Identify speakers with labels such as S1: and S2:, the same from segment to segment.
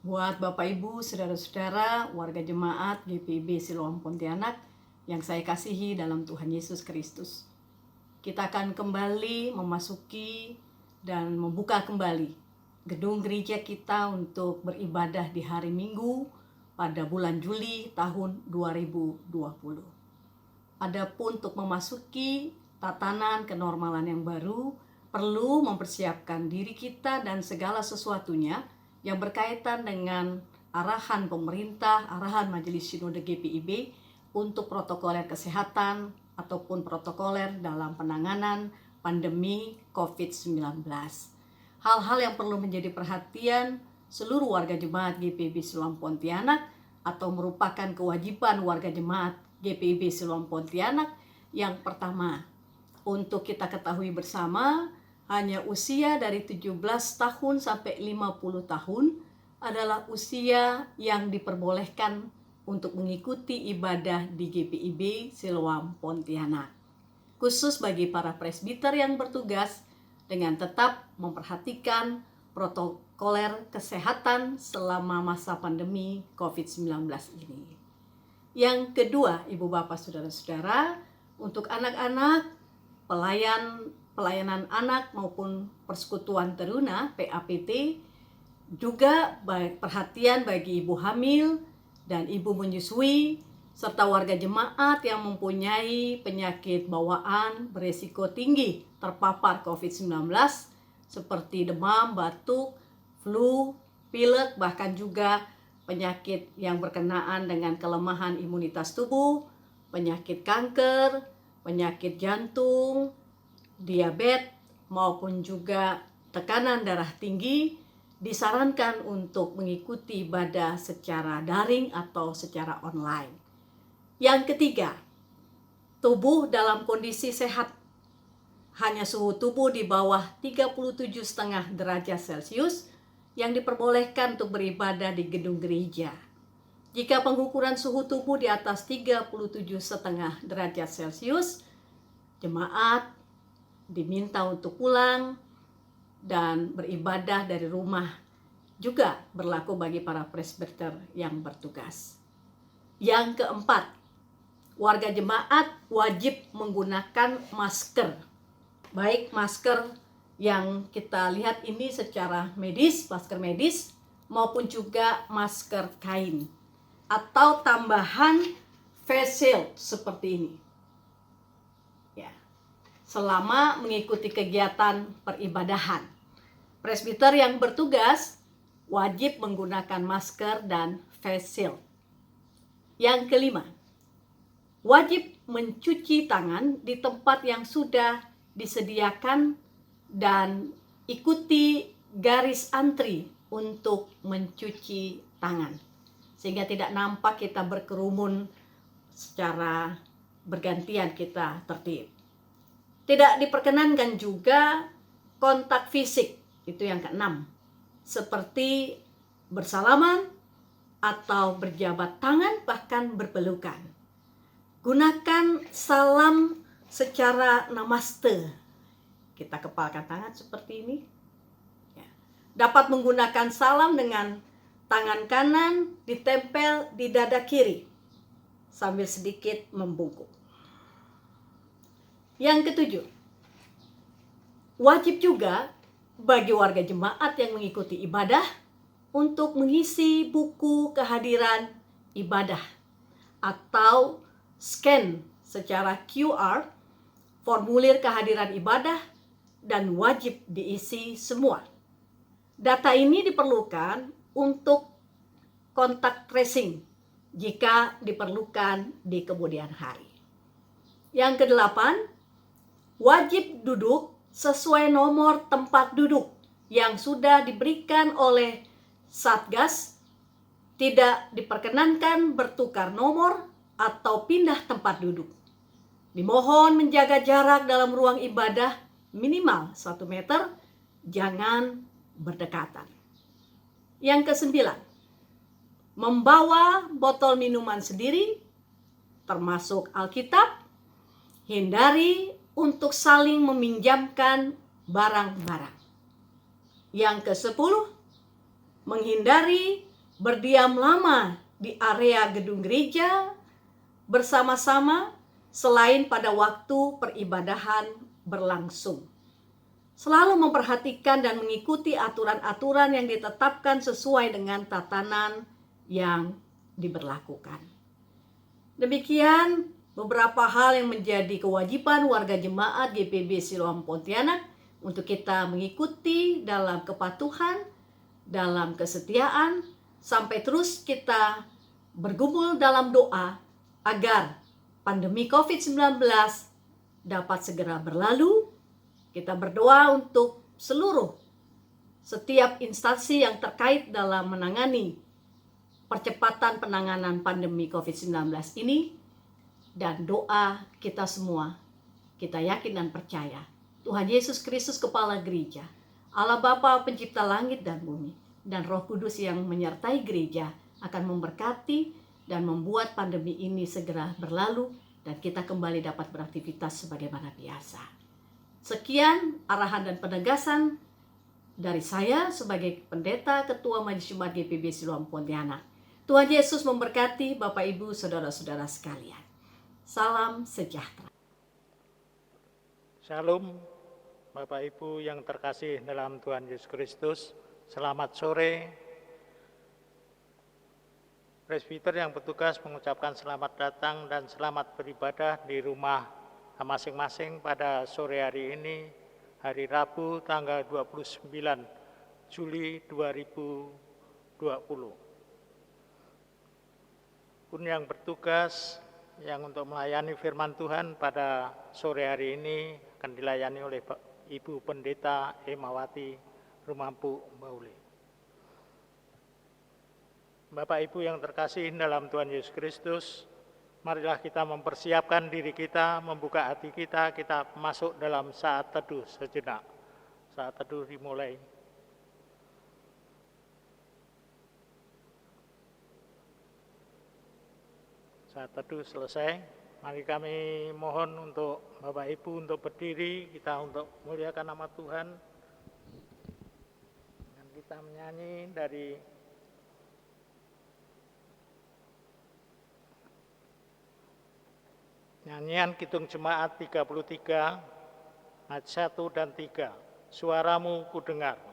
S1: Buat Bapak Ibu, saudara-saudara, warga jemaat GPIB Siloam Pontianak yang saya kasihi dalam Tuhan Yesus Kristus. Kita akan kembali memasuki dan membuka kembali gedung gereja kita untuk beribadah di hari Minggu pada bulan Juli tahun 2020. Adapun untuk memasuki tatanan kenormalan yang baru, perlu mempersiapkan diri kita dan segala sesuatunya yang berkaitan dengan arahan pemerintah, arahan Majelis Sinode GPIB untuk protokoler kesehatan ataupun protokoler dalam penanganan pandemi COVID-19. Hal-hal yang perlu menjadi perhatian seluruh warga jemaat GPIB Siloam Pontianak atau merupakan kewajiban warga jemaat GPIB Siloam Pontianak. Yang pertama, untuk kita ketahui bersama, hanya usia dari 17 tahun sampai 50 tahun adalah usia yang diperbolehkan untuk mengikuti ibadah di GPIB Siloam Pontianak. Khusus bagi para presbiter yang bertugas dengan tetap memperhatikan protokoler kesehatan selama masa pandemi COVID-19 ini. Yang kedua, Ibu Bapak Saudara-saudara, untuk anak-anak, pelayanan anak maupun persekutuan teruna PAPT, juga perhatian bagi ibu hamil dan ibu menyusui serta warga jemaat yang mempunyai penyakit bawaan beresiko tinggi terpapar COVID-19 seperti demam, batuk, flu, pilek, bahkan juga penyakit yang berkenaan dengan kelemahan imunitas tubuh, penyakit kanker, penyakit jantung, diabetes, maupun juga tekanan darah tinggi, disarankan untuk mengikuti ibadah secara daring atau secara online. Yang ketiga, tubuh dalam kondisi sehat, hanya suhu tubuh di bawah 37,5 derajat Celcius yang diperbolehkan untuk beribadah di gedung gereja. Jika pengukuran suhu tubuh di atas 37,5 derajat Celcius, jemaat diminta untuk pulang dan beribadah dari rumah. Juga berlaku bagi para presbiter yang bertugas. Yang keempat, warga jemaat wajib menggunakan masker. Baik masker yang kita lihat ini secara medis, masker medis, maupun juga masker kain atau tambahan face shield seperti ini. Ya, selama mengikuti kegiatan peribadahan, presbiter yang bertugas wajib menggunakan masker dan face shield. Yang kelima, wajib mencuci tangan di tempat yang sudah disediakan dan ikuti garis antri untuk mencuci tangan, sehingga tidak nampak kita berkerumun secara bergantian, kita tertib. Tidak diperkenankan juga kontak fisik, itu yang keenam, seperti bersalaman atau berjabat tangan, bahkan berpelukan. Gunakan salam secara namaste. Kita kepalkan tangan seperti ini. Ya. Dapat menggunakan salam dengan tangan kanan ditempel di dada kiri sambil sedikit membungkuk. Yang ketujuh, wajib juga bagi warga jemaat yang mengikuti ibadah untuk mengisi buku kehadiran ibadah atau scan secara QR formulir kehadiran ibadah dan wajib diisi semua. Data ini diperlukan untuk kontak tracing jika diperlukan di kemudian hari. Yang kedelapan, wajib duduk sesuai nomor tempat duduk yang sudah diberikan oleh Satgas. Tidak diperkenankan bertukar nomor atau pindah tempat duduk. Dimohon menjaga jarak dalam ruang ibadah minimal 1 meter, jangan berdekatan. Yang kesembilan, membawa botol minuman sendiri, termasuk Alkitab. Hindari untuk saling meminjamkan barang-barang. Yang ke-10, menghindari berdiam lama di area gedung gereja bersama-sama selain pada waktu peribadahan berlangsung. Selalu memperhatikan dan mengikuti aturan-aturan yang ditetapkan sesuai dengan tatanan yang diberlakukan. Demikian beberapa hal yang menjadi kewajiban warga jemaat GPB Siloam Pontianak untuk kita mengikuti dalam kepatuhan, dalam kesetiaan, sampai terus kita bergumul dalam doa agar pandemi COVID-19 dapat segera berlalu. Kita berdoa untuk setiap instansi yang terkait dalam menangani percepatan penanganan pandemi COVID-19 ini, dan doa kita semua, kita yakin dan percaya Tuhan Yesus Kristus Kepala Gereja, Allah Bapa Pencipta langit dan bumi, dan Roh Kudus yang menyertai gereja akan memberkati dan membuat pandemi ini segera berlalu dan kita kembali dapat beraktivitas sebagaimana biasa. Sekian arahan dan penegasan dari saya sebagai Pendeta Ketua Majelis Jemaat GPB Siloam Pontianak. Tuhan Yesus memberkati Bapak Ibu Saudara-saudara sekalian. Salam sejahtera.
S2: Shalom Bapak Ibu yang terkasih dalam Tuhan Yesus Kristus. Selamat sore. Presbiter yang bertugas mengucapkan selamat datang dan selamat beribadah di rumah masing-masing pada sore hari ini, hari Rabu tanggal 29 Juli 2020. Pun yang bertugas yang untuk melayani firman Tuhan pada sore hari ini akan dilayani oleh Ibu Pendeta Emawati Rumampu Bauli. Bapak Ibu yang terkasih dalam Tuhan Yesus Kristus, marilah kita mempersiapkan diri kita, membuka hati kita, kita masuk dalam saat teduh sejenak. Saat teduh dimulai. Saat teduh selesai, mari kami mohon untuk Bapak Ibu untuk berdiri, kita untuk muliakan nama Tuhan. Dan kita menyanyi dari Nyanyian Kidung Jemaat 33, ayat 1 dan 3. Suaramu kudengar.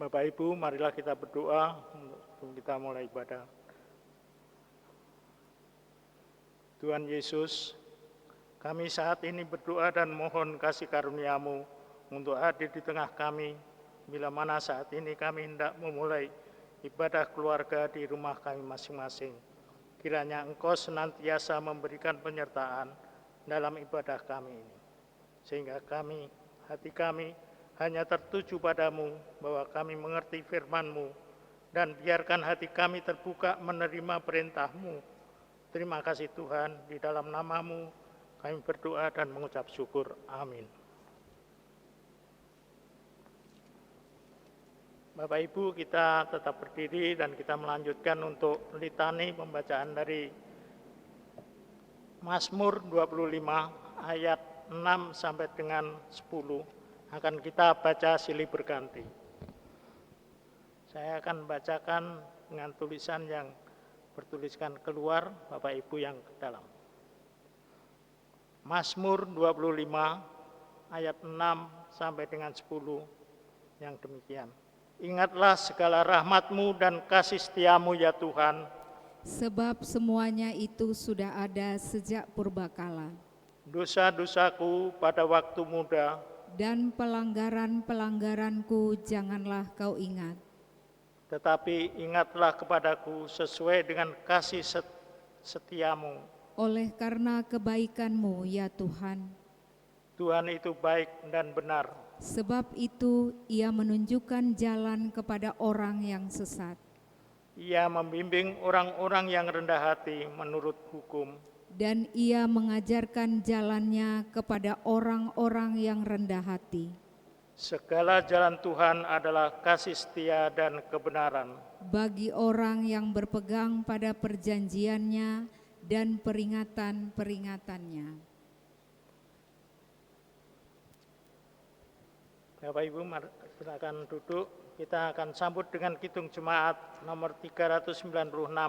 S2: Bapak Ibu, marilah kita berdoa untuk kita mulai ibadah. Tuhan Yesus, kami saat ini berdoa dan mohon kasih karunia-Mu untuk hadir di tengah kami, bila mana saat ini kami hendak memulai ibadah keluarga di rumah kami masing-masing. Kiranya Engkau senantiasa memberikan penyertaan dalam ibadah kami ini, sehingga hati kami hanya tertuju padamu, bahwa kami mengerti firman-Mu, dan biarkan hati kami terbuka menerima perintah-Mu. Terima kasih Tuhan, di dalam nama-Mu kami berdoa dan mengucap syukur. Amin. Bapak Ibu, kita tetap berdiri dan kita melanjutkan untuk litani pembacaan dari Mazmur 25 ayat 6 sampai dengan 10. Akan kita baca silih berganti. Saya akan bacakan dengan tulisan yang bertuliskan keluar, Bapak Ibu yang ke dalam. Mazmur 25 ayat 6 sampai dengan 10 yang demikian. Ingatlah segala rahmat-Mu dan kasih setia-Mu ya Tuhan.
S3: Sebab semuanya itu sudah ada sejak purbakala.
S2: Dosa-dosaku pada waktu muda,
S3: Dan pelanggaran-pelanggaranku janganlah kau ingat.
S2: tetapi ingatlah kepadaku sesuai dengan kasih setia-Mu.
S3: Oleh karena kebaikan-Mu ya Tuhan.
S2: Tuhan itu baik dan benar.
S3: Sebab itu ia menunjukkan jalan kepada orang yang sesat.
S2: Ia membimbing orang-orang yang rendah hati menurut hukum.
S3: Dan ia mengajarkan jalannya kepada orang-orang yang rendah hati.
S2: Segala jalan Tuhan adalah kasih setia dan kebenaran.
S3: Bagi orang yang berpegang pada perjanjiannya dan peringatan-peringatannya.
S2: Bapak Ibu, silakan duduk. Kita akan sambut dengan kidung jemaat nomor 396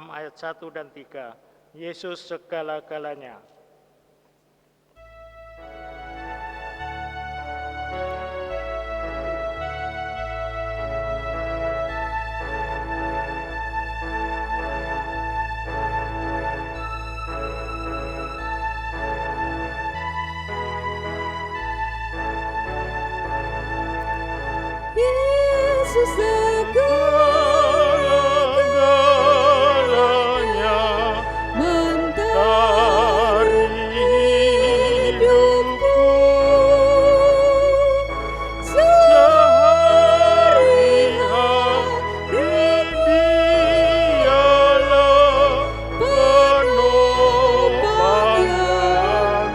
S2: ayat 1 dan 3. Yesus segala-galanya.
S3: Yesus
S2: Segala-galanya
S3: mentari
S2: hidupku, sehari-hari Dialah penopang yang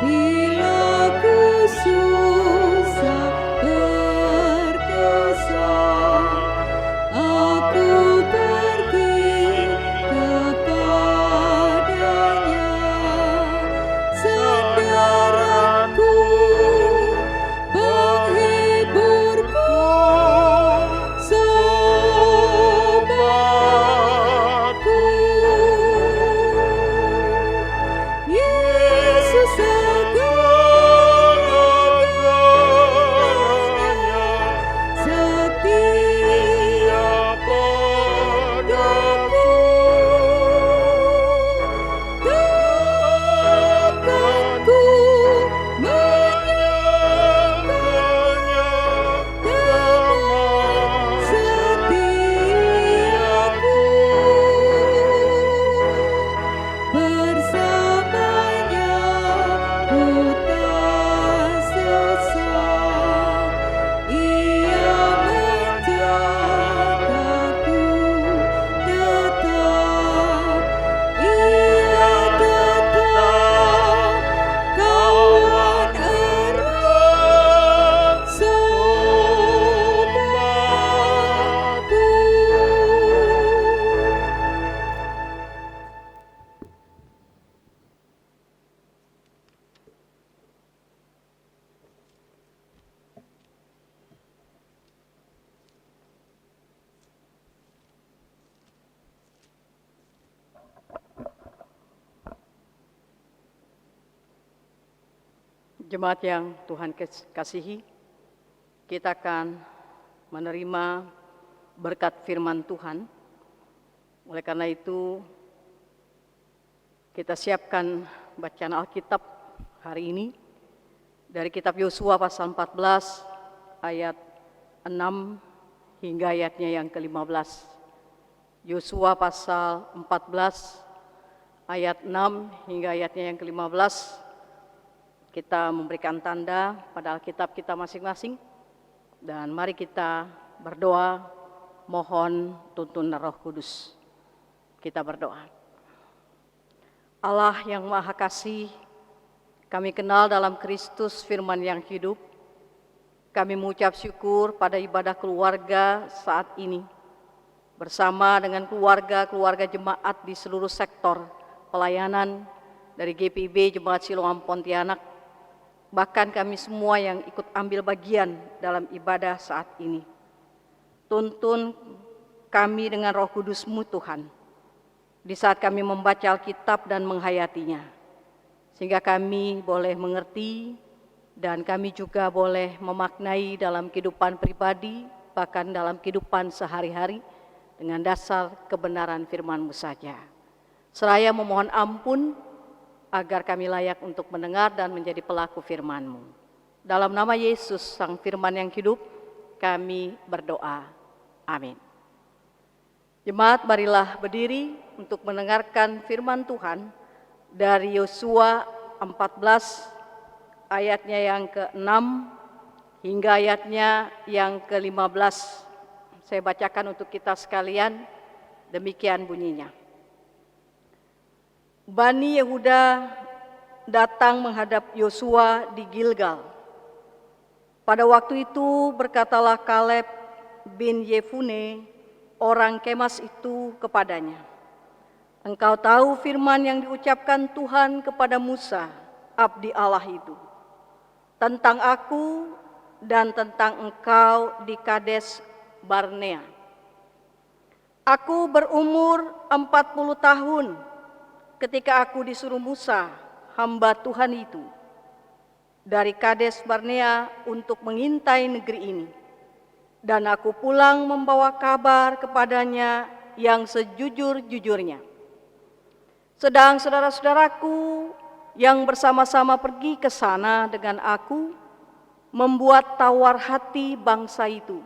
S3: Bila ku susah berkesan, aku pergi kepadanya. Sandaranku, penghiburku, sobatku. Yesus segala-galanya setia padaku. Takkan ku menyangkalnya teman setiaku. Bersamanya ku tak sesat, ia menjagaku tetap, ia tetap kawan erat sobatku.
S1: Jemaat yang Tuhan kasihi, kita akan menerima berkat firman Tuhan. Oleh karena itu, kita siapkan bacaan Alkitab hari ini dari kitab Yosua pasal 14 ayat 6 hingga ayatnya yang ke-15. Yosua pasal 14 ayat 6 hingga ayatnya yang ke-15. Kita memberikan tanda pada Alkitab kita masing-masing dan mari kita berdoa Mohon tuntunan Roh Kudus. Kita berdoa. Allah yang Maha Kasih, kami kenal dalam Kristus firman yang hidup. Kami mengucap syukur pada ibadah keluarga saat ini. Bersama dengan keluarga-keluarga jemaat di seluruh sektor pelayanan dari GPIB Jemaat Siloam Pontianak. Bahkan kami semua yang ikut ambil bagian dalam ibadah saat ini. Tuntun kami dengan Roh Kudus-Mu Tuhan, di saat kami membaca Alkitab dan menghayatinya, sehingga kami boleh mengerti dan kami juga boleh memaknai dalam kehidupan pribadi, bahkan dalam kehidupan sehari-hari dengan dasar kebenaran firman-Mu saja. Seraya memohon ampun agar kami layak untuk mendengar dan menjadi pelaku firman-Mu. Dalam nama Yesus, Sang Firman yang hidup, kami berdoa. Amin. Jemaat, marilah berdiri untuk mendengarkan firman Tuhan dari Yosua 14 ayatnya yang ke-6 hingga ayatnya yang ke-15. Saya bacakan untuk kita sekalian, demikian bunyinya. Bani Yehuda datang menghadap Yosua di Gilgal. Pada waktu itu berkatalah Kaleb bin Yefune, orang Kemas itu kepadanya, engkau tahu firman yang diucapkan Tuhan kepada Musa, abdi Allah itu, tentang aku dan tentang engkau di Kades Barnea. Aku berumur 40 tahun ketika aku disuruh Musa, hamba Tuhan itu, dari Kades Barnea untuk mengintai negeri ini. Dan aku pulang membawa kabar kepadanya yang sejujur-jujurnya. Sedang saudara-saudaraku yang bersama-sama pergi ke sana dengan aku, membuat tawar hati bangsa itu.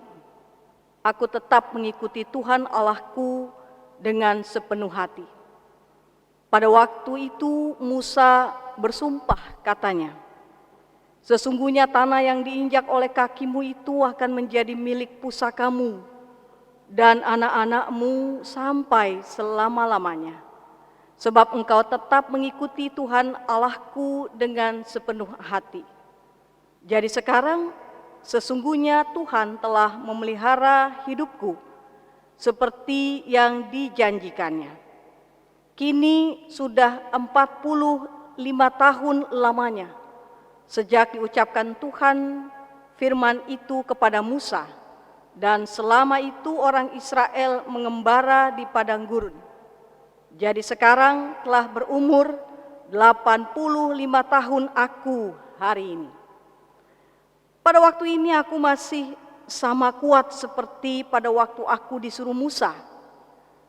S1: Aku tetap mengikuti Tuhan Allahku dengan sepenuh hati. Pada waktu itu Musa bersumpah, katanya, sesungguhnya tanah yang diinjak oleh kakimu itu akan menjadi milik pusakamu dan anak-anakmu sampai selama-lamanya. Sebab engkau tetap mengikuti Tuhan Allahku dengan sepenuh hati. Jadi sekarang sesungguhnya Tuhan telah memelihara hidupku seperti yang dijanjikannya. Kini sudah 45 tahun lamanya sejak diucapkan Tuhan firman itu kepada Musa, dan selama itu orang Israel mengembara di padang gurun. Jadi sekarang telah berumur 85 tahun aku hari ini. Pada waktu ini aku masih sama kuat seperti pada waktu aku disuruh Musa.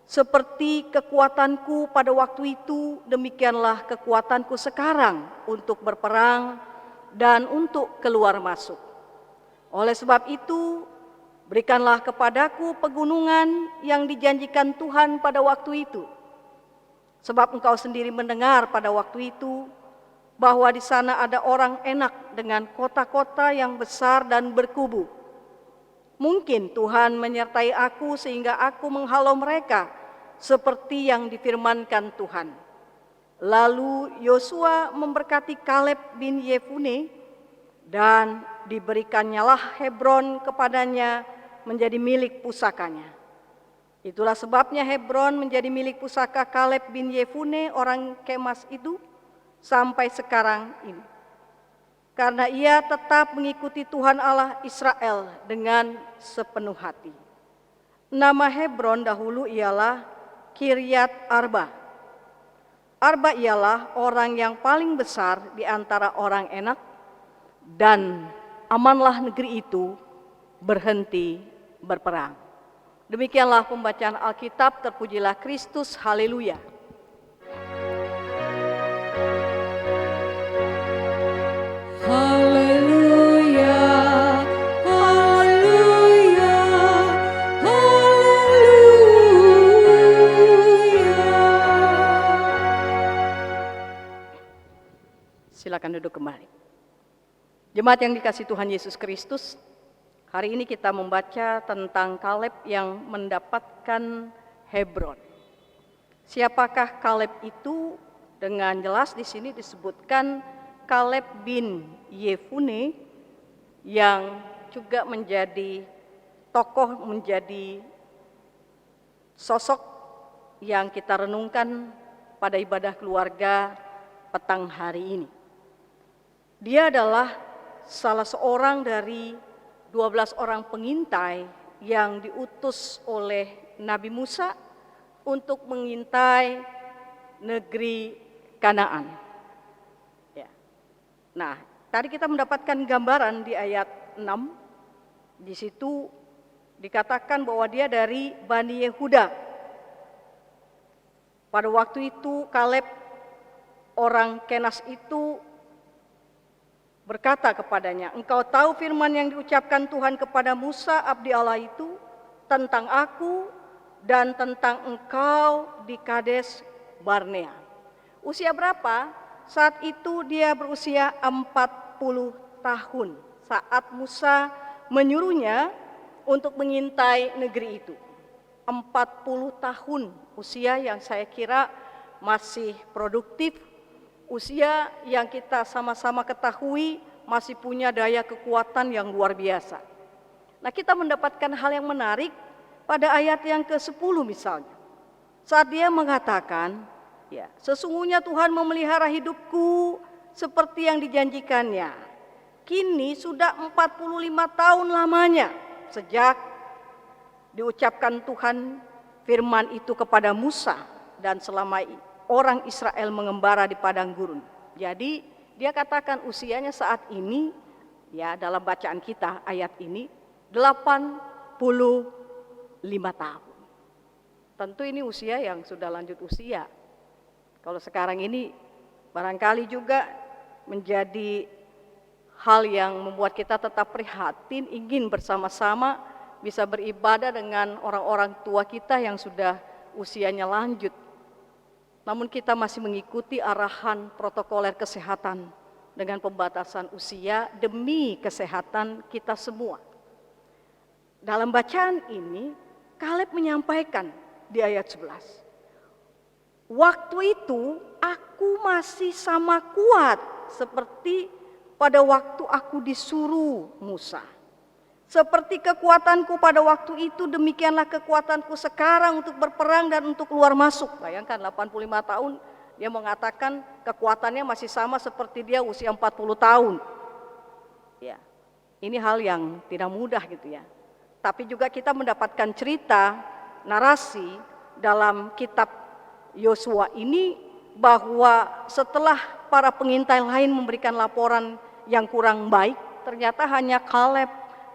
S1: Seperti kekuatanku pada waktu itu, demikianlah kekuatanku sekarang untuk berperang dan untuk keluar masuk. Oleh sebab itu, berikanlah kepadaku pegunungan yang dijanjikan Tuhan pada waktu itu. Sebab engkau sendiri mendengar pada waktu itu bahwa di sana ada orang enak dengan kota-kota yang besar dan berkubu. Mungkin Tuhan menyertai aku sehingga aku menghalau mereka seperti yang difirmankan Tuhan. Lalu Yosua memberkati Kaleb bin Yefune, dan diberikannya Hebron kepadanya menjadi milik pusakanya. Itulah sebabnya Hebron menjadi milik pusaka Kaleb bin Yefune orang Kemas itu sampai sekarang ini. Karena ia tetap mengikuti Tuhan Allah Israel dengan sepenuh hati. Nama Hebron dahulu ialah Kiryat Arba. Arba ialah orang yang paling besar di antara orang Enak, dan amanlah negeri itu berhenti berperang. Demikianlah pembacaan Alkitab, terpujilah Kristus, haleluya.
S3: Haleluya, haleluya, haleluya.
S1: Silakan duduk kembali. Jemaat yang dikasihi Tuhan Yesus Kristus, Hari ini kita membaca tentang Kaleb yang mendapatkan Hebron. Siapakah Kaleb itu? Dengan jelas di sini disebutkan Kaleb bin Yefune yang juga menjadi tokoh, menjadi sosok yang kita renungkan pada ibadah keluarga petang hari ini. Dia adalah salah seorang dari 12 orang pengintai yang diutus oleh Nabi Musa untuk mengintai negeri Kanaan. Ya. Nah, tadi kita mendapatkan gambaran di ayat 6. Di situ dikatakan bahwa dia dari Bani Yehuda. Pada waktu itu Kaleb orang Kenas itu berkata kepadanya, "Engkau tahu firman yang diucapkan Tuhan kepada Musa abdi Allah itu tentang aku dan tentang engkau di Kades Barnea." Usia berapa? Saat itu dia berusia 40 tahun saat Musa menyuruhnya untuk mengintai negeri itu. 40 tahun, usia yang saya kira masih produktif, usia yang kita sama-sama ketahui masih punya daya kekuatan yang luar biasa. Nah, kita mendapatkan hal yang menarik pada ayat yang ke-10 misalnya. Saat dia mengatakan, ya, sesungguhnya Tuhan memelihara hidupku seperti yang dijanjikannya. Kini sudah 45 tahun lamanya sejak diucapkan Tuhan firman itu kepada Musa dan selama orang Israel mengembara di padang gurun. Jadi dia katakan usianya saat ini, ya dalam bacaan kita ayat ini 85 tahun. Tentu ini usia yang sudah lanjut usia. Kalau sekarang ini barangkali juga menjadi hal yang membuat kita tetap prihatin, ingin bersama-sama bisa beribadah dengan orang-orang tua kita yang sudah usianya lanjut. Namun kita masih mengikuti arahan protokoler kesehatan dengan pembatasan usia demi kesehatan kita semua. Dalam bacaan ini, Kaleb menyampaikan di ayat 11, "Waktu itu aku masih sama kuat seperti pada waktu aku disuruh Musa. Seperti kekuatanku pada waktu itu, demikianlah kekuatanku sekarang untuk berperang dan untuk keluar masuk." Bayangkan 85 tahun, dia mengatakan kekuatannya masih sama seperti dia usia 40 tahun. Ya, ini hal yang tidak mudah gitu ya. Tapi juga kita mendapatkan cerita, narasi dalam kitab Yosua ini bahwa setelah para pengintai lain memberikan laporan yang kurang baik, ternyata hanya Kaleb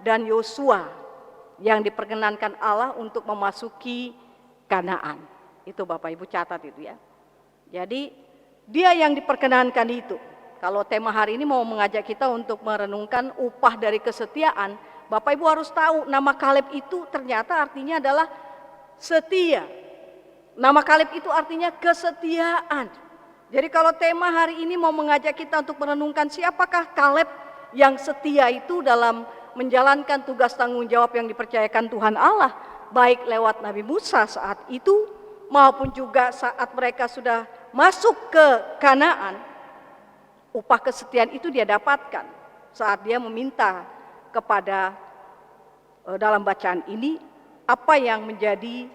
S1: dan Yosua yang diperkenankan Allah untuk memasuki Kanaan. Itu Bapak Ibu catat itu ya. Jadi dia yang diperkenankan itu. Kalau tema hari ini mau mengajak kita untuk merenungkan upah dari kesetiaan, Bapak Ibu harus tahu nama Kaleb itu ternyata artinya adalah setia. Nama Kaleb itu artinya kesetiaan. Jadi kalau tema hari ini mau mengajak kita untuk merenungkan siapakah Kaleb yang setia itu dalam menjalankan tugas tanggung jawab yang dipercayakan Tuhan Allah, baik lewat Nabi Musa saat itu maupun juga saat mereka sudah masuk ke Kanaan, upah kesetiaan itu dia dapatkan saat dia meminta kepada dalam bacaan ini apa yang menjadi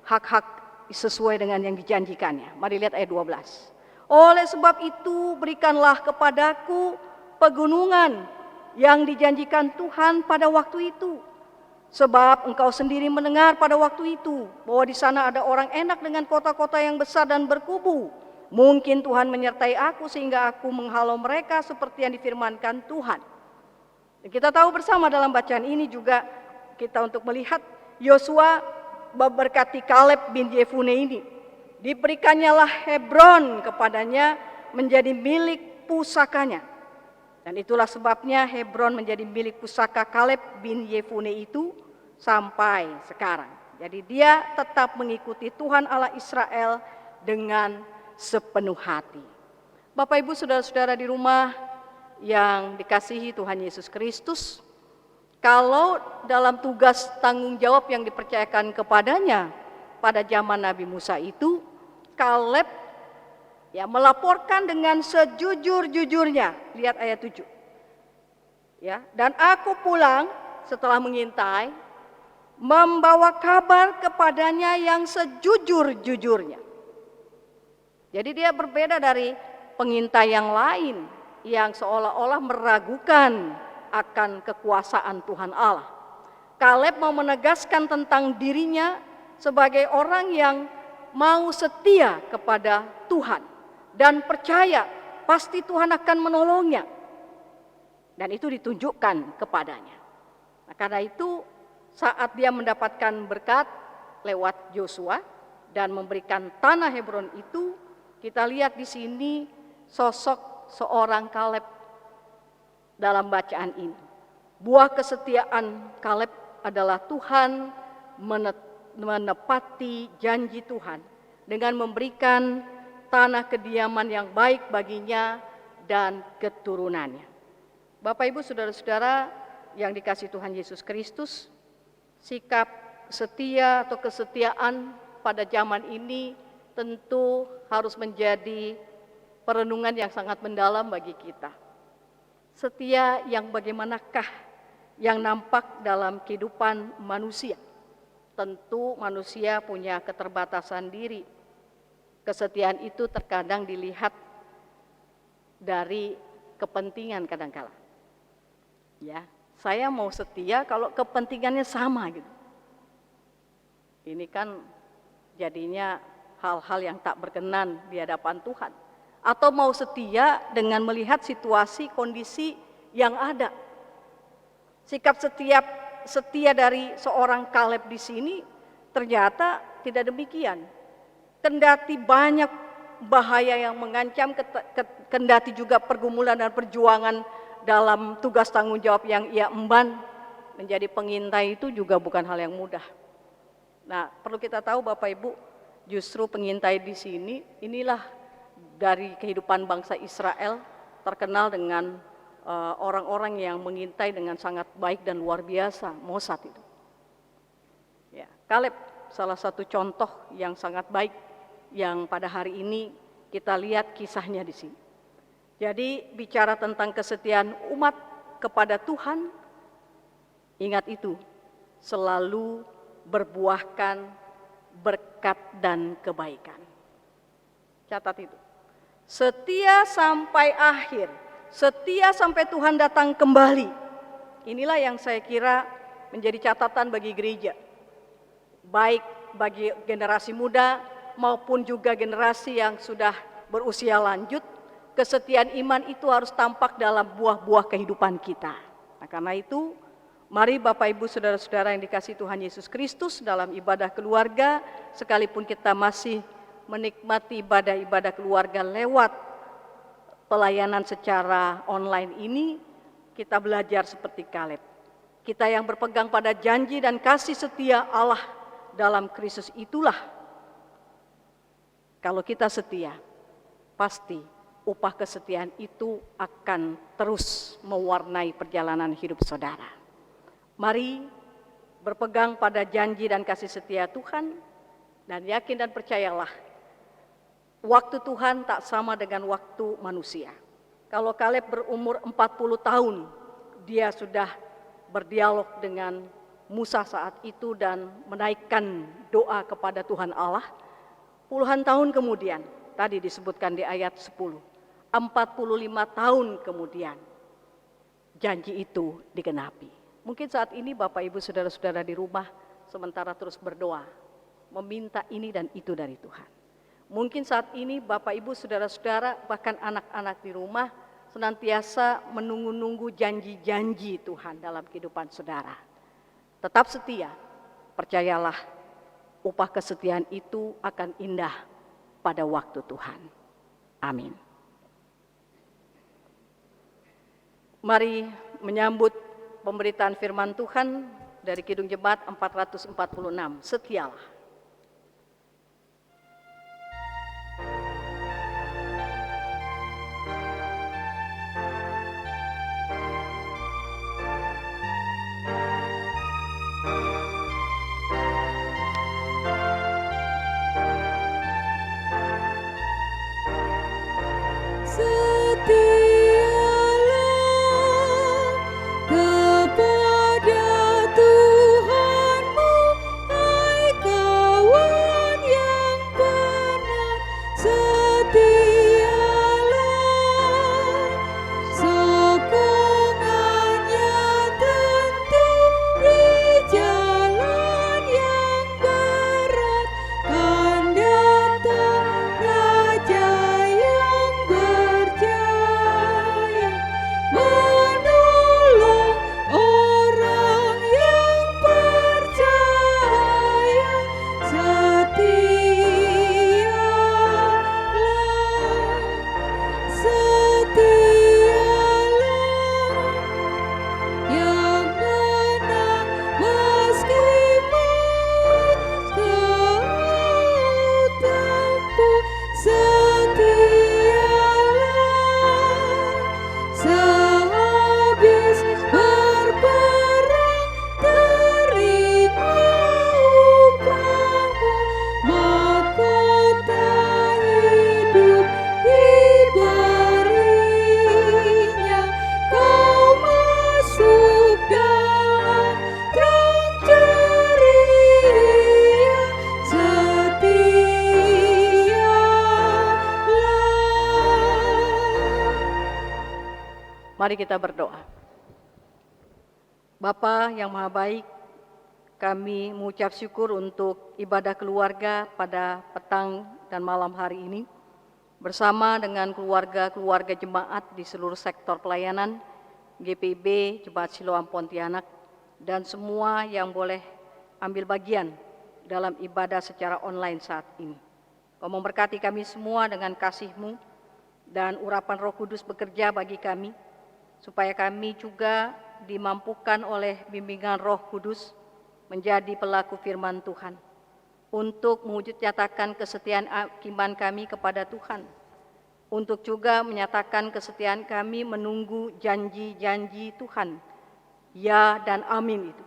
S1: hak-hak sesuai dengan yang dijanjikannya. Mari lihat ayat 12. "Oleh sebab itu berikanlah kepadaku pegunungan yang dijanjikan Tuhan pada waktu itu. Sebab engkau sendiri mendengar pada waktu itu bahwa di sana ada orang enak dengan kota-kota yang besar dan berkubu. Mungkin Tuhan menyertai aku sehingga aku menghalau mereka seperti yang difirmankan Tuhan." Dan kita tahu bersama dalam bacaan ini juga kita untuk melihat Yosua memberkati Kaleb bin Yefune ini. Diberikannya lah Hebron kepadanya menjadi milik pusakanya. Dan itulah sebabnya Hebron menjadi milik pusaka Kaleb bin Yefune itu sampai sekarang. Jadi dia tetap mengikuti Tuhan Allah Israel dengan sepenuh hati. Bapak Ibu saudara-saudara di rumah yang dikasihi Tuhan Yesus Kristus, Kalau dalam tugas tanggung jawab yang dipercayakan kepadanya pada zaman Nabi Musa itu, Kaleb ya melaporkan dengan sejujur-jujurnya. Lihat ayat 7. Ya, dan aku pulang setelah mengintai, membawa kabar kepadanya yang sejujur-jujurnya. Jadi dia berbeda dari pengintai yang lain yang seolah-olah meragukan akan kekuasaan Tuhan Allah. Kaleb mau menegaskan tentang dirinya sebagai orang yang mau setia kepada Tuhan dan percaya pasti Tuhan akan menolongnya. Dan itu ditunjukkan kepadanya. Nah, karena itu saat dia mendapatkan berkat lewat Yosua dan memberikan tanah Hebron itu, kita lihat di sini sosok seorang Kaleb dalam bacaan ini. Buah kesetiaan Kaleb adalah Tuhan menepati janji Tuhan dengan memberikan tanah kediaman yang baik baginya dan keturunannya. Bapak Ibu saudara-saudara yang dikasihi Tuhan Yesus Kristus, sikap setia atau kesetiaan pada zaman ini tentu harus menjadi perenungan yang sangat mendalam bagi kita. Setia yang bagaimanakah yang nampak dalam kehidupan manusia? Tentu manusia punya keterbatasan diri. Kesetiaan itu terkadang dilihat dari kepentingan kadangkala. Ya, saya mau setia kalau kepentingannya sama gitu. Ini kan jadinya hal-hal yang tak berkenan di hadapan Tuhan. Atau mau setia dengan melihat situasi kondisi yang ada. Sikap setia dari seorang Kaleb di sini ternyata tidak demikian. Kendati banyak bahaya yang mengancam, kendati juga pergumulan dan perjuangan dalam tugas tanggung jawab yang ia emban, menjadi pengintai itu juga bukan hal yang mudah. Nah, perlu kita tahu Bapak Ibu, justru pengintai di sini inilah dari kehidupan bangsa Israel terkenal dengan orang-orang yang mengintai dengan sangat baik dan luar biasa, Mossad itu. Ya, Kaleb salah satu contoh yang sangat baik yang pada hari ini kita lihat kisahnya di sini. Jadi bicara tentang kesetiaan umat kepada Tuhan, ingat itu selalu berbuahkan berkat dan kebaikan. Catat itu. Setia sampai akhir, setia sampai Tuhan datang kembali. Inilah yang saya kira menjadi catatan bagi gereja. Baik bagi generasi muda maupun juga generasi yang sudah berusia lanjut, kesetiaan iman itu harus tampak dalam buah-buah kehidupan kita. Nah, karena itu, mari Bapak Ibu saudara-saudara yang dikasihi Tuhan Yesus Kristus, dalam ibadah keluarga, sekalipun kita masih menikmati ibadah-ibadah keluarga lewat pelayanan secara online ini, kita belajar seperti Kaleb. Kita yang berpegang pada janji dan kasih setia Allah dalam Kristus itulah, kalau kita setia, pasti upah kesetiaan itu akan terus mewarnai perjalanan hidup saudara. Mari berpegang pada janji dan kasih setia Tuhan, dan yakin dan percayalah, waktu Tuhan tak sama dengan waktu manusia. Kalau Kaleb berumur 40 tahun, dia sudah berdialog dengan Musa saat itu dan menaikkan doa kepada Tuhan Allah. Puluhan tahun kemudian, tadi disebutkan di ayat 10, 45 tahun kemudian, janji itu digenapi. Mungkin saat ini Bapak Ibu saudara-saudara di rumah sementara terus berdoa, meminta ini dan itu dari Tuhan. Mungkin saat ini Bapak Ibu saudara-saudara bahkan anak-anak di rumah senantiasa menunggu-nunggu janji-janji Tuhan dalam kehidupan saudara. Tetap setia, percayalah upah kesetiaan itu akan indah pada waktu Tuhan. Amin. Mari menyambut pemberitaan firman Tuhan dari Kidung Jemaat 446, setialah. Mari kita berdoa. Bapa yang Maha Baik, kami mengucap syukur untuk ibadah keluarga pada petang dan malam hari ini bersama dengan keluarga-keluarga jemaat di seluruh sektor pelayanan, GPIB, Jemaat Siloam Pontianak, dan semua yang boleh ambil bagian dalam ibadah secara online saat ini. Kau memberkati kami semua dengan kasih-Mu dan urapan Roh Kudus bekerja bagi kami, supaya kami juga dimampukan oleh bimbingan Roh Kudus menjadi pelaku firman Tuhan, untuk mewujud nyatakan kesetiaan iman kami kepada Tuhan, untuk juga menyatakan kesetiaan kami menunggu janji-janji Tuhan, ya dan amin itu.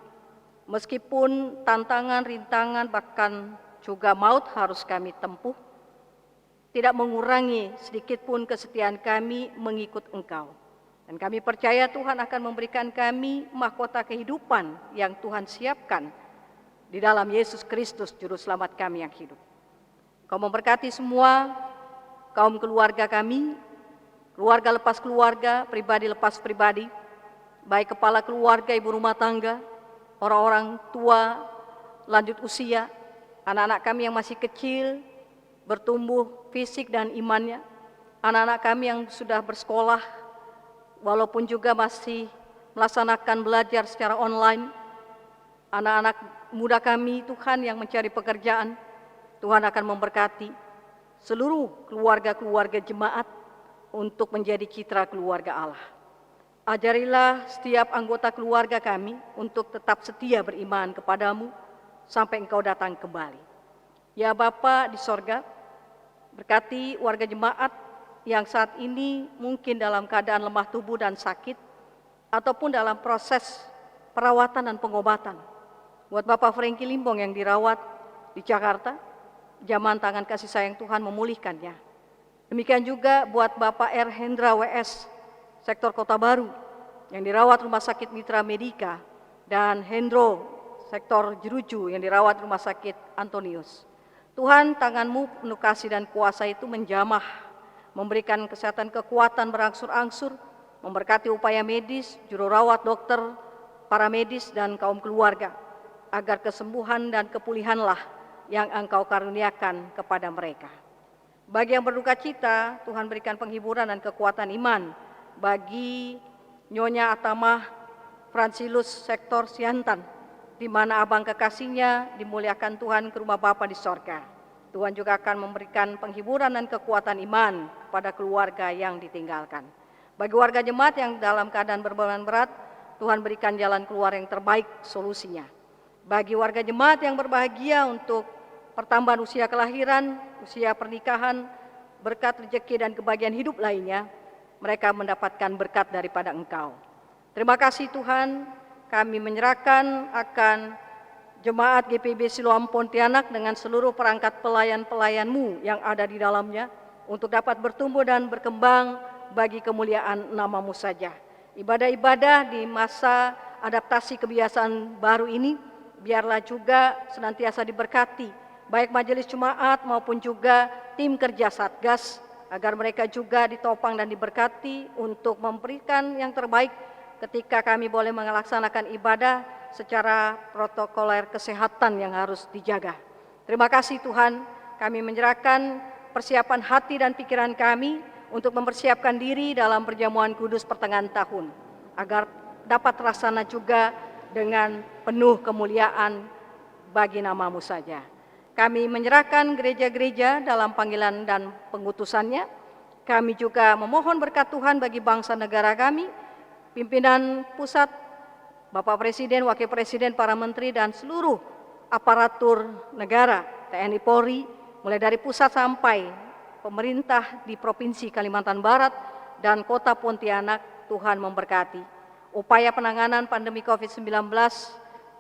S1: Meskipun tantangan, rintangan, bahkan juga maut harus kami tempuh, tidak mengurangi sedikit pun kesetiaan kami mengikut Engkau. Dan kami percaya Tuhan akan memberikan kami mahkota kehidupan yang Tuhan siapkan di dalam Yesus Kristus, Juru Selamat kami yang hidup. Kau memberkati semua kaum keluarga kami, keluarga lepas keluarga, pribadi lepas pribadi, baik kepala keluarga, ibu rumah tangga, orang-orang tua, lanjut usia, anak-anak kami yang masih kecil, bertumbuh fisik dan imannya, anak-anak kami yang sudah bersekolah, walaupun juga masih melaksanakan belajar secara online, anak-anak muda kami Tuhan yang mencari pekerjaan, Tuhan akan memberkati seluruh keluarga-keluarga jemaat untuk menjadi citra keluarga Allah. Ajarilah setiap anggota keluarga kami untuk tetap setia beriman kepadamu sampai Engkau datang kembali. Ya Bapa di sorga, berkati warga jemaat yang saat ini mungkin dalam keadaan lemah tubuh dan sakit, ataupun dalam proses perawatan dan pengobatan. Buat Bapak Franky Limbong yang dirawat di Jakarta, jaman tangan kasih sayang Tuhan memulihkannya. Demikian juga buat Bapak R. Hendra WS, sektor Kota Baru, yang dirawat Rumah Sakit Mitra Medika, dan Hendro, sektor Jeruju, yang dirawat Rumah Sakit Antonius. Tuhan, tangan-Mu penuh kasih dan kuasa itu menjamah, memberikan kesehatan kekuatan berangsur-angsur, memberkati upaya medis, juru rawat, dokter, para medis, dan kaum keluarga, agar kesembuhan dan kepulihanlah yang Engkau karuniakan kepada mereka. Bagi yang berduka cita, Tuhan berikan penghiburan dan kekuatan iman bagi Nyonya Atamah Fransilus sektor Siantan, di mana abang kekasihnya dimuliakan Tuhan ke rumah Bapa di sorga. Tuhan juga akan memberikan penghiburan dan kekuatan iman kepada keluarga yang ditinggalkan. Bagi warga jemaat yang dalam keadaan berbeban berat, Tuhan berikan jalan keluar yang terbaik solusinya. Bagi warga jemaat yang berbahagia untuk pertambahan usia kelahiran, usia pernikahan, berkat rezeki dan kebahagiaan hidup lainnya, mereka mendapatkan berkat daripada Engkau. Terima kasih Tuhan, kami menyerahkan akan Jemaat GPIB Siloam Pontianak dengan seluruh perangkat pelayan-pelayan-Mu yang ada di dalamnya untuk dapat bertumbuh dan berkembang bagi kemuliaan nama-Mu saja. Ibadah-ibadah di masa adaptasi kebiasaan baru ini biarlah juga senantiasa diberkati, baik majelis jemaat maupun juga tim kerja Satgas, agar mereka juga ditopang dan diberkati untuk memberikan yang terbaik ketika kami boleh melaksanakan ibadah secara protokoler kesehatan yang harus dijaga. Terima kasih Tuhan, kami menyerahkan persiapan hati dan pikiran kami untuk mempersiapkan diri dalam perjamuan kudus pertengahan tahun, agar dapat terlaksana juga dengan penuh kemuliaan bagi nama-Mu saja. Kami menyerahkan gereja-gereja dalam panggilan dan pengutusannya. Kami juga memohon berkat Tuhan bagi bangsa negara kami, pimpinan pusat, Bapak Presiden, Wakil Presiden, para menteri, dan seluruh aparatur negara, TNI Polri, mulai dari pusat sampai pemerintah di Provinsi Kalimantan Barat dan Kota Pontianak. Tuhan memberkati upaya penanganan pandemi COVID-19,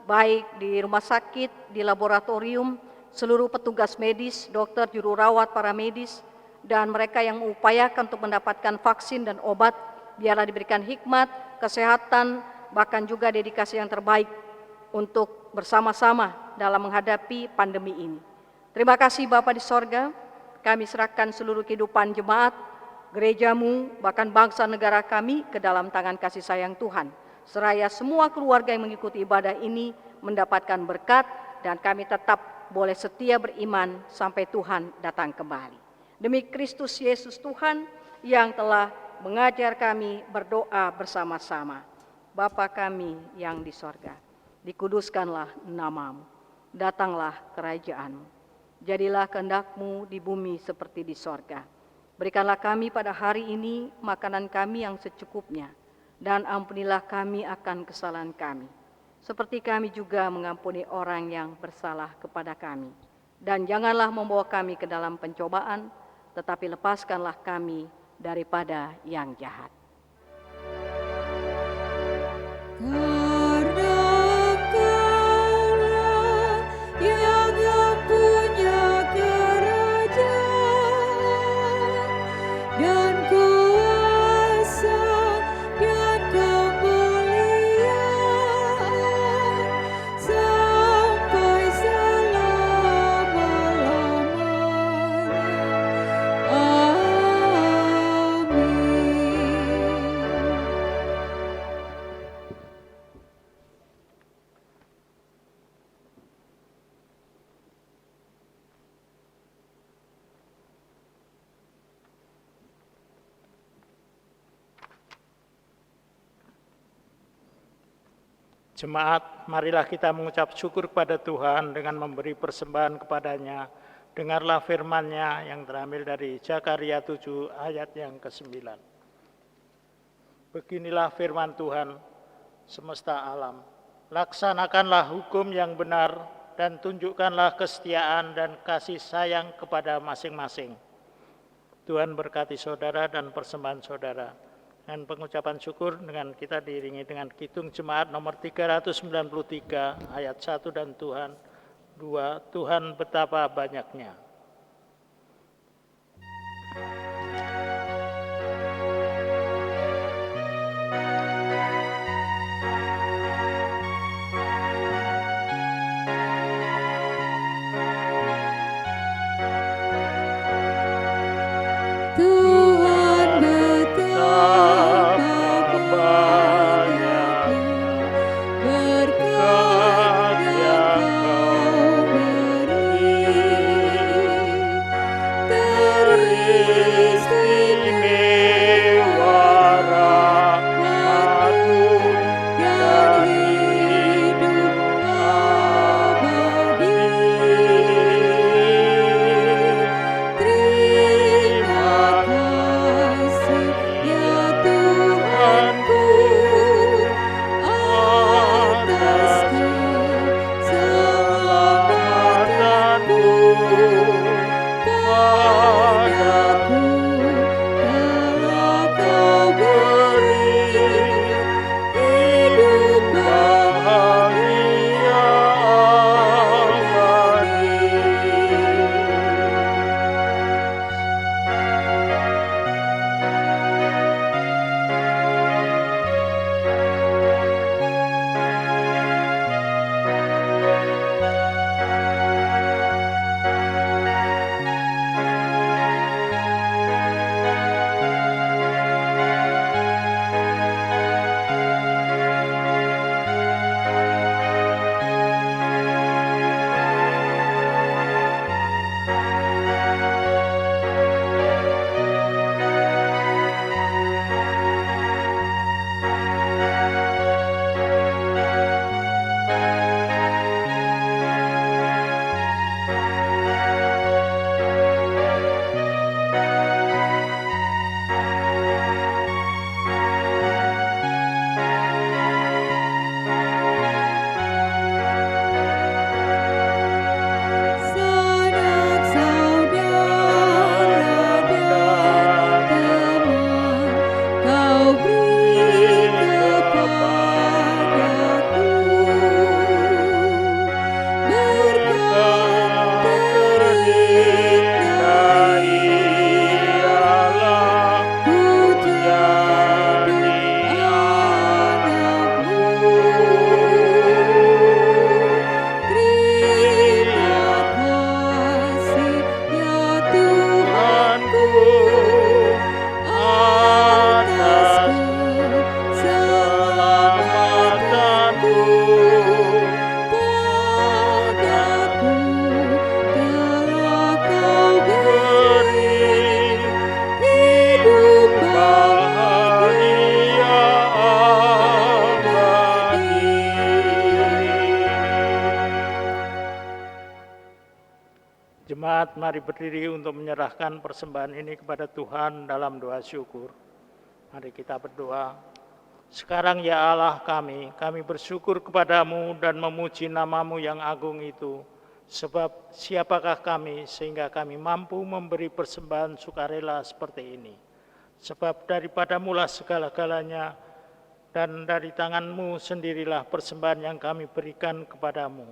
S1: baik di rumah sakit, di laboratorium, seluruh petugas medis, dokter, juru rawat, para medis, dan mereka yang mengupayakan untuk mendapatkan vaksin dan obat, biarlah diberikan hikmat, kesehatan, bahkan juga dedikasi yang terbaik untuk bersama-sama dalam menghadapi pandemi ini. Terima kasih Bapa di sorga, kami serahkan seluruh kehidupan jemaat gerejamu, bahkan bangsa negara kami ke dalam tangan kasih sayang Tuhan. Seraya semua keluarga yang mengikuti ibadah ini mendapatkan berkat dan kami tetap boleh setia beriman sampai Tuhan datang kembali. Demi Kristus Yesus Tuhan yang telah mengajar kami berdoa bersama-sama. Bapa kami yang di sorga, dikuduskanlah namamu, datanglah kerajaanmu, jadilah kehendak-Mu di bumi seperti di sorga. Berikanlah kami pada hari ini makanan kami yang secukupnya, dan ampunilah kami akan kesalahan kami, seperti kami juga mengampuni orang yang bersalah kepada kami. Dan janganlah membawa kami ke dalam pencobaan, tetapi lepaskanlah kami daripada yang jahat.
S3: Karena Engkaulah yang mempunyai kerajaan dan kuasa dan kemuliaan sampai selama-lamanya. Amin.
S2: Jemaat, marilah kita mengucap syukur kepada Tuhan dengan memberi persembahan kepadanya. Dengarlah firman-Nya yang terambil dari Zakaria 7 ayat yang ke-9. Beginilah firman Tuhan semesta alam. Laksanakanlah hukum yang benar dan tunjukkanlah kesetiaan dan kasih sayang kepada masing-masing. Tuhan berkati saudara dan persembahan saudara. Dan pengucapan syukur dengan kita diiringi dengan Kidung Jemaat nomor 393 ayat 1 dan Tuhan 2, Tuhan betapa banyaknya.
S3: Tuhan betapa banyaknya berkat yang Kau beri. padaku telah kau beri hidup bahagia abadi.
S2: Jemaat, mari berdiri untuk menyerahkan persembahan ini kepada Tuhan dalam doa syukur. Mari kita berdoa. Sekarang ya Allah kami bersyukur kepadamu dan memuji namamu yang agung itu. Sebab siapakah kami sehingga kami mampu memberi persembahan sukarela seperti ini. Sebab daripadamulah segala-galanya, dan dari tanganmu sendirilah persembahan yang kami berikan kepadamu.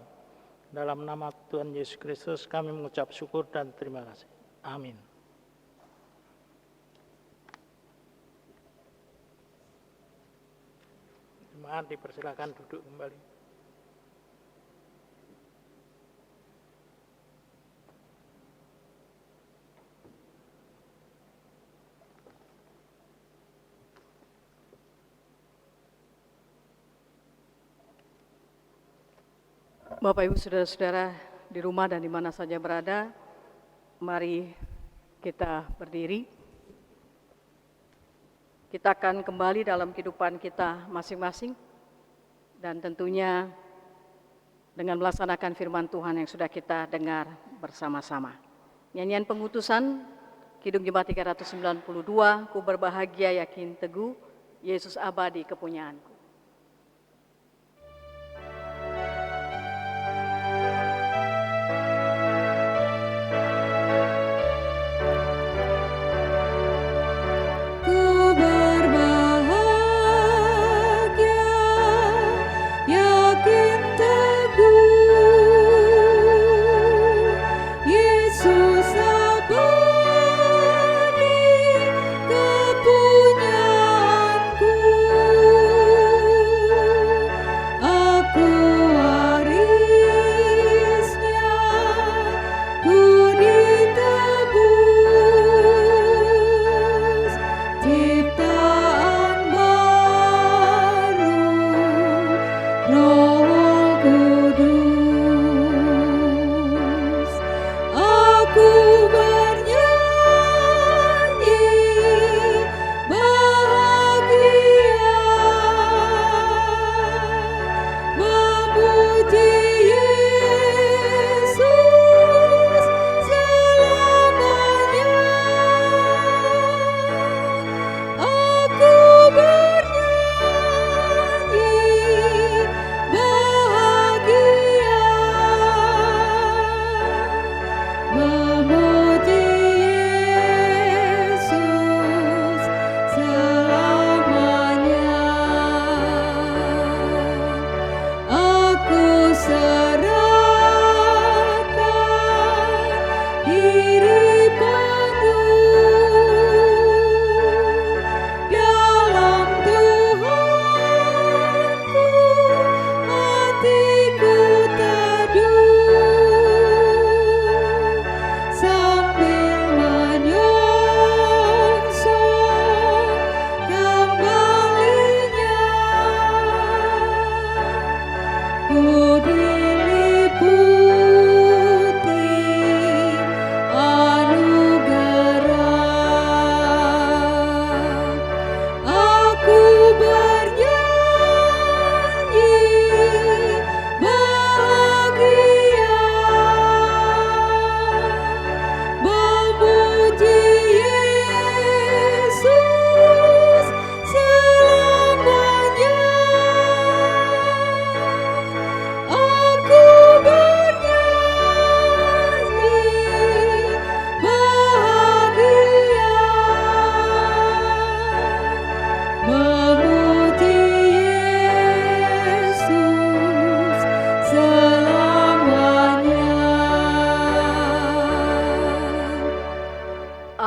S2: Dalam nama Tuhan Yesus Kristus kami mengucap syukur dan terima kasih. Amin. Jemaat dipersilakan duduk kembali.
S1: Bapak Ibu Saudara-saudara di rumah dan di mana saja berada, mari kita berdiri. Kita akan kembali dalam kehidupan kita masing-masing dan tentunya dengan melaksanakan firman Tuhan yang sudah kita dengar bersama-sama. Nyanyian pengutusan Kidung Jemaat 392, ku berbahagia yakin teguh, Yesus abadi kepunyaanku.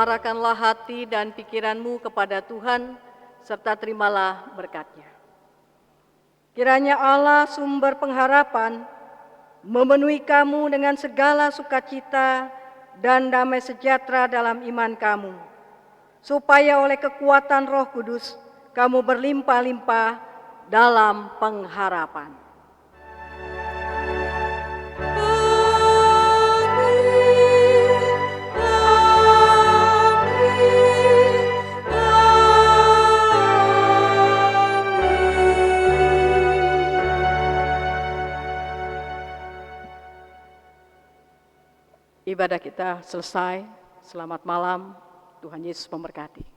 S1: Arahkanlah hati dan pikiranmu kepada Tuhan, serta terimalah berkat-Nya. Kiranya Allah sumber pengharapan memenuhi kamu dengan segala sukacita dan damai sejahtera dalam iman kamu, supaya oleh kekuatan Roh Kudus kamu berlimpah-limpah dalam pengharapan. Ibadah kita selesai. Selamat malam. Tuhan Yesus memberkati.